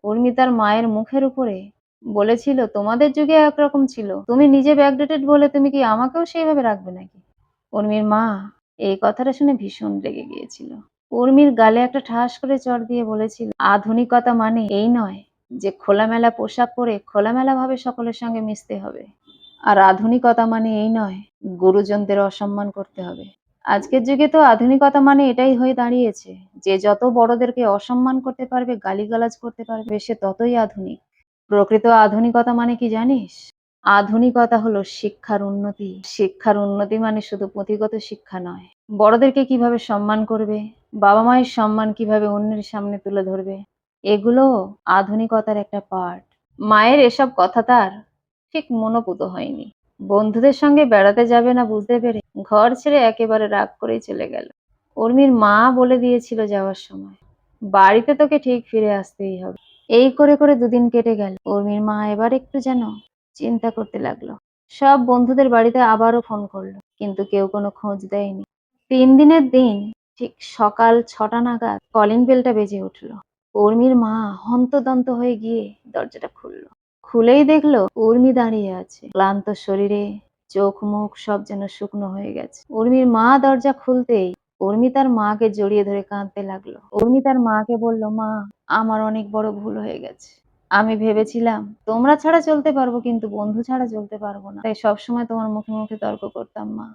উর্মি তার মায়ের মুখের উপরে বলেছিল, তোমাদের যুগে একরকম ছিল, তুমি নিজে ব্যাকডেটেড বলে তুমি কি আমাকেও সেইভাবে রাখবে নাকি? উর্মির মা এই কথাটা শুনে ভীষণ রেগে গিয়েছিল। উর্মির গালে একটা ঠাস করে চড় দিয়ে বলেছিল, আধুনিকতা মানে এই নয় যে খোলামেলা পোশাক পরে খোলামেলা ভাবে সকলের সঙ্গে মিশতে হবে। আর আধুনিকতা মানে এই নয় গুরুজনদের অসম্মান করতে হবে। আজকের যুগে তো আধুনিকতা মানে এটাই হয়ে দাঁড়িয়েছে যে যত বড়দেরকে অসম্মান করতে পারবে, গালিগালাজ করতে পারবে, সে ততই আধুনিক। প্রকৃত আধুনিকতা মানে কি জানিস? আধুনিকতা হলো শিক্ষার উন্নতি। শিক্ষার উন্নতি মানে শুধু পুঁথিগত শিক্ষা নয়, বড়দেরকে কিভাবে সম্মান করবে, বাবা মায়ের সম্মান কিভাবে অন্যের সামনে তুলে ধরবে, এগুলো আধুনিকতার একটা পার্ট। মায়ের এসব কথা তার ঠিক মনোপুত হয়নি। বন্ধুদের সঙ্গে বেড়াতে যাবে না বুঝতে পেরে ঘর ছেড়ে একেবারে রাগ করেই চলে গেল। উর্মির মা বলে দিয়েছিল যাওয়ার সময়, বাড়িতে তোকে ঠিক ফিরে আসতেই হবে। এই করে করে দুদিন কেটে গেল। উর্মির মা এবার একটু যেন চিন্তা করতে লাগলো। সব বন্ধুদের বাড়িতে আবারও ফোন করলো, কিন্তু কেউ কোনো খোঁজ দেয়নি। 3 দিনের দিন ঠিক সকাল 6টা নাগাদ কলিং বেলটা বেজে উঠলো। উর্মির মা হন্তদন্ত হয়ে গিয়ে দরজাটা খুললো। খুলেই দেখলো উর্মি দাঁড়িয়ে আছে, ক্লান্ত শরীরে, চোখ মুখ সব যেন শুকনো হয়ে গেছে। উর্মির মা দরজা খুলতেই উর্মি তার মাকে জড়িয়ে ধরে কাঁদতে লাগলো। উর্মি তার মাকে বলল, মা, আমার অনেক বড় ভুল হয়ে গেছে। আমি ভেবেছিলাম তোমরা ছাড়া চলতে পারবো, কিন্তু বন্ধু ছাড়া চলতে পারবো না, তাই সবসময় তোমার মুখে মুখে তর্ক করতাম মা।